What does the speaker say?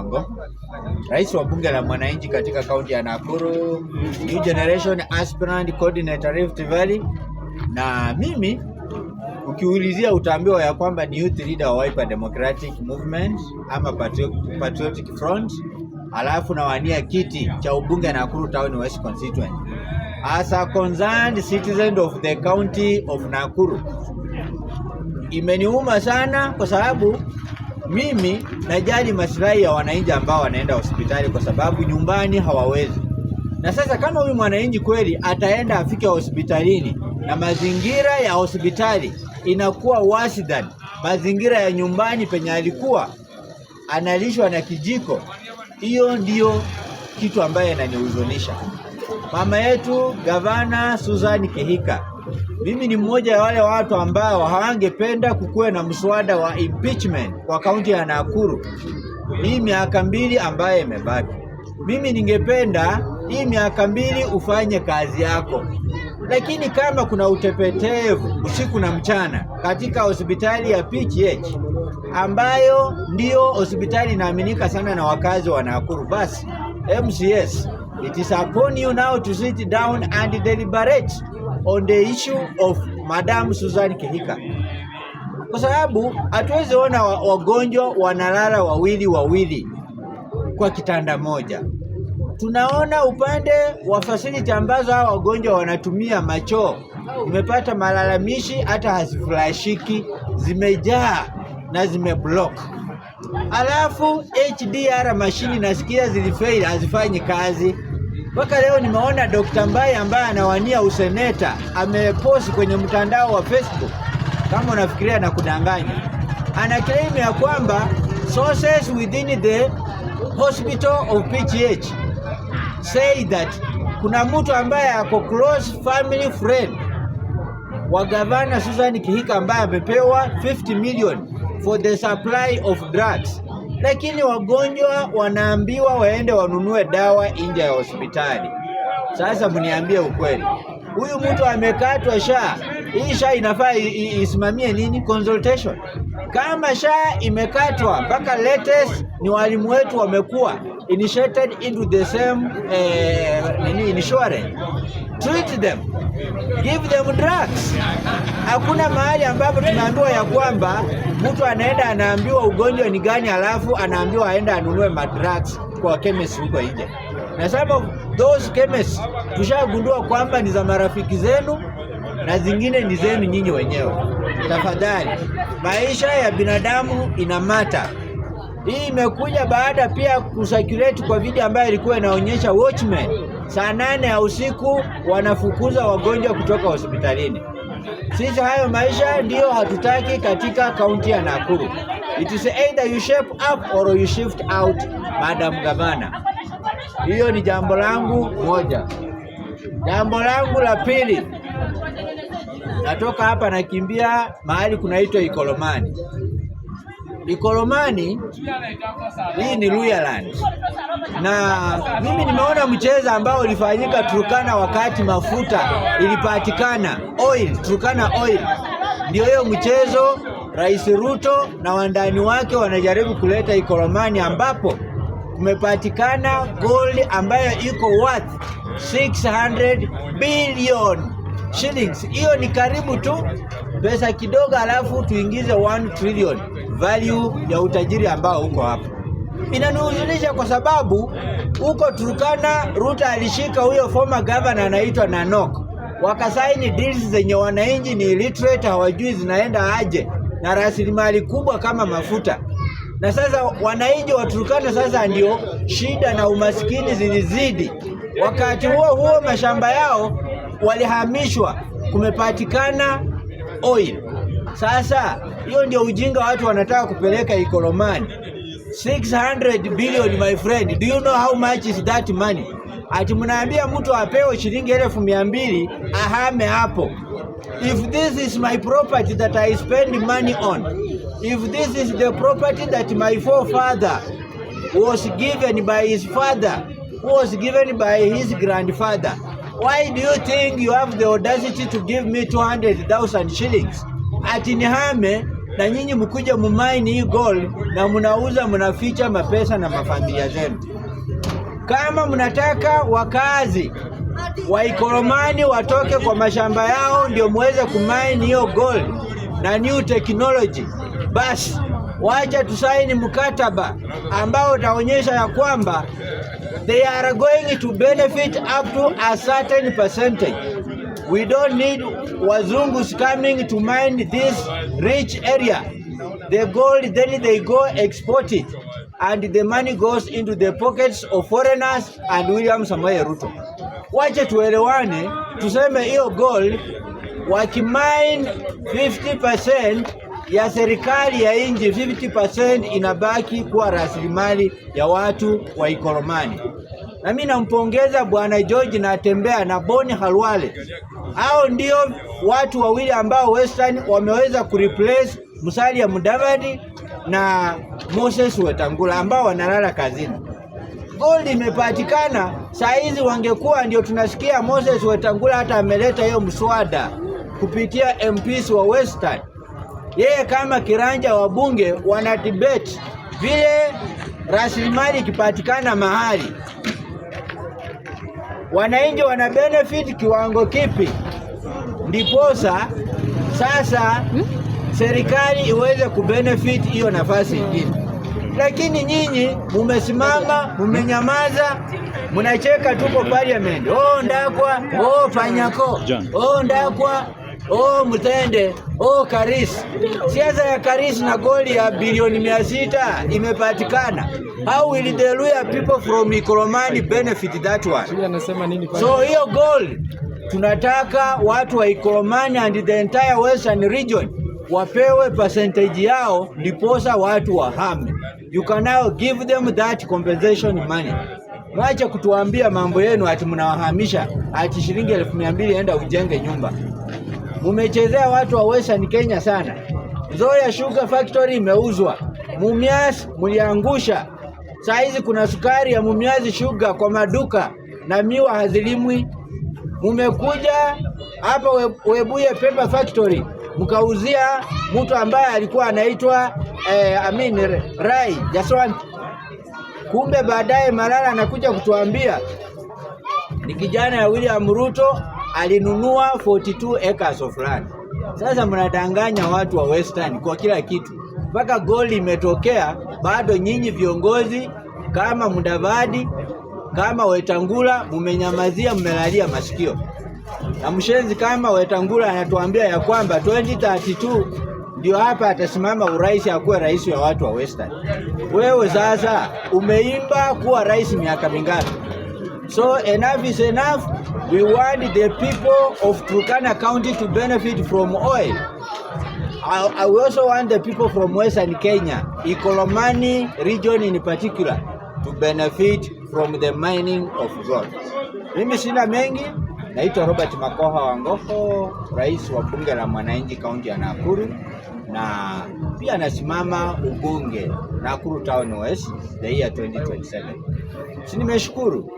Mwango, rais wa bunge la mwananchi katika kaunti ya Nakuru, New Generation Aspirant Coordinator Rift Valley. Na mimi ukiulizia utaambiwa ya kwamba ni youth leader wa Wiper Democratic Movement ama Patriotic Front, alafu nawania kiti cha ubunge Nakuru Town West Constituency. As a concerned citizen of the county of Nakuru, imeniuma sana kwa sababu mimi najali maslahi ya wananchi ambao wanaenda hospitali kwa sababu nyumbani hawawezi. Na sasa kama huyu mwananchi kweli ataenda afike hospitalini na mazingira ya hospitali inakuwa worse than mazingira ya nyumbani penye alikuwa analishwa na kijiko, hiyo ndio kitu ambaye inanihuzunisha. Mama yetu Gavana Susan Kihika, mimi ni mmoja wa wale watu ambao hawangependa kukuwe na mswada wa impeachment kwa kaunti ya Nakuru hii miaka 2 ambaye imebaki. Mimi ningependa hii miaka 2 ufanye kazi yako, lakini kama kuna utepetevu usiku na mchana katika hospitali ya PGH ambayo ndio hospitali inaaminika sana na wakazi wa Nakuru, basi MCS, it is upon you now to sit down and deliberate on the issue of Madam Susan Kihika, kwa sababu hatuwezi ona wagonjwa wanalala wawili kwa kitanda moja. Tunaona upande wa facility ambazo hawa wagonjwa wanatumia machoo, nimepata malalamishi hata haziflashiki, zimejaa na zimeblock. Alafu HDR mashini nasikia zilifail, hazifanyi kazi. Mpaka leo nimeona Dr. Mbai ambaye anawania useneta amepost kwenye mtandao wa Facebook, kama unafikiria na kudanganya, ana claim ya kwamba sources within the hospital of PGH say that kuna mtu ambaye ako close family friend wa Gavana Susan Kihika ambaye amepewa 50 million for the supply of drugs, lakini wagonjwa wanaambiwa waende wanunue dawa nje ya hospitali. Sasa mniambie ukweli, huyu mtu amekatwa SHA. Hii SHA inafaa isimamie nini? Consultation. Kama SHA imekatwa, mpaka latest ni walimu wetu wamekuwa initiated into the same insurance. Treat them, give them drugs. Hakuna mahali ambapo tunaambiwa ya kwamba mtu anaenda anaambiwa ugonjwa ni gani alafu anaambiwa aenda anunue madrugs kwa chemist huko nje. Na sababu those chemists tushagundua kwamba ni za marafiki zenu na zingine ni zenu nyinyi wenyewe. Tafadhali, maisha ya binadamu inamata. Hii imekuja baada pia kusirculate kwa video ambayo ilikuwa inaonyesha watchmen saa 8 ya usiku wanafukuza wagonjwa kutoka hospitalini. Sisi hayo maisha ndio hatutaki katika kaunti ya Nakuru. It is either you shape up or you shift out, Madam Gavana. Hiyo ni jambo langu moja. Jambo langu la pili, natoka hapa nakimbia mahali kunaitwa Ikolomani. Ikolomani hii ni Luhyaland, na mimi nimeona mchezo ambao ulifanyika Turkana wakati mafuta ilipatikana, oil, Turkana oil. Ndio hiyo mchezo Rais Ruto na wandani wake wanajaribu kuleta Ikolomani, ambapo kumepatikana gold ambayo iko worth 600 billion shillings. Hiyo ni karibu tu pesa kidogo, alafu tuingize 1 trillion value ya utajiri ambao uko hapa. Inanihuzunisha kwa sababu huko Turkana Ruto alishika huyo former governor anaitwa Nanok, wakasaini deals zenye wananchi ni illiterate, hawajui zinaenda aje, na rasilimali kubwa kama mafuta. Na sasa wananchi wa Turkana sasa ndio shida na umaskini zilizidi. Wakati huo mashamba yao walihamishwa, kumepatikana oil. Sasa hiyo ndio ujinga watu wanataka kupeleka Ikolomani. 600 billion, my friend, do you know how much is that money? Ati mnaambia mtu apewe shilingi 200 ahame hapo. If this is my property that I spend money on, if this is the property that my forefather was given by his father, who was given by his grandfather, why do you think you have the audacity to give me 200,000 shillings? Ati nihame na nyinyi mkuja mumine hii gold na mnauza, mnaficha mapesa na mafamilia zenu. Kama mnataka wakazi wa Ikolomani watoke kwa mashamba yao ndio muweze kumine hiyo gold na new technology, basi wacha tusaini mkataba ambao utaonyesha ya kwamba they are going to benefit up to a certain percentage. We don't need wazungus coming to mine this rich area. The gold, then they go export it, and the money goes into the pockets of foreigners and William Samoei Ruto. Wache tuelewane, tuseme hiyo gold wakimine 50% ya serikali ya nchi, 50% inabaki kuwa rasilimali ya watu wa Ikolomani. Na mimi nampongeza Bwana George Natembeya na Boni Khalwale. Hao ndio watu wawili ambao Western wameweza kureplace Musalia Mudavadi na Moses Wetangula ambao wanalala kazini. Gold imepatikana, saa hizi wangekuwa ndio tunasikia Moses Wetangula hata ameleta hiyo mswada kupitia MPs wa Western. Yeye kama kiranja wa bunge wana debate vile rasilimali ikipatikana mahali wananchi wana benefit kiwango kipi, ndiposa sasa serikali iweze kubenefit hiyo nafasi nyingine. Lakini nyinyi mumesimama, mumenyamaza, munacheka tuko parliament. Oh Ndakwa, oh Panyako, oh Ndakwa, oh Mutende, oh Karis. Siasa ya Karis na gold ya bilioni 600 imepatikana. How will the Luhya people from Ikolomani benefit that one? So hiyo gold tunataka watu wa Ikolomani and the entire Western region wapewe percentage yao, ndiposa watu wahame. You can now give them that compensation money. Mwache kutuambia mambo yenu ati mnawahamisha ati shilingi 200,000 enda ujenge nyumba. Mumechezea watu wa Western Kenya sana. Nzoia Sugar Factory imeuzwa. Mumias muliangusha. Saa hizi kuna sukari ya Mumias Sugar kwa maduka na miwa hazilimwi. Mumekuja hapa Webuye Paper Factory mkauzia mtu ambaye alikuwa anaitwa Rai Jaswant. Kumbe baadaye Malala anakuja kutuambia ni kijana ya William Ruto alinunua 42 acres of land. Sasa mnadanganya watu wa Western kwa kila kitu. Mpaka gold imetokea, bado nyinyi viongozi kama Mudavadi, kama Wetangula mumenyamazia, mmelalia masikio. Na mshenzi kama Wetangula anatuambia ya kwamba 2032 ndio hapa atasimama urais akuwe rais wa watu wa Western. Wewe sasa umeimba kuwa rais miaka mingapi? So enough is enough. We want the people of Turkana County to benefit from oil. I also want the people from Western Kenya, Ikolomani region in particular, to benefit from the mining of gold. Mimi sina mengi. Naitwa Robert Makoha Wangoko, rais wa bunge la mwananchi kaunti ya Nakuru, na pia nasimama ubunge Nakuru Town West the year 2027. Nimeshukuru.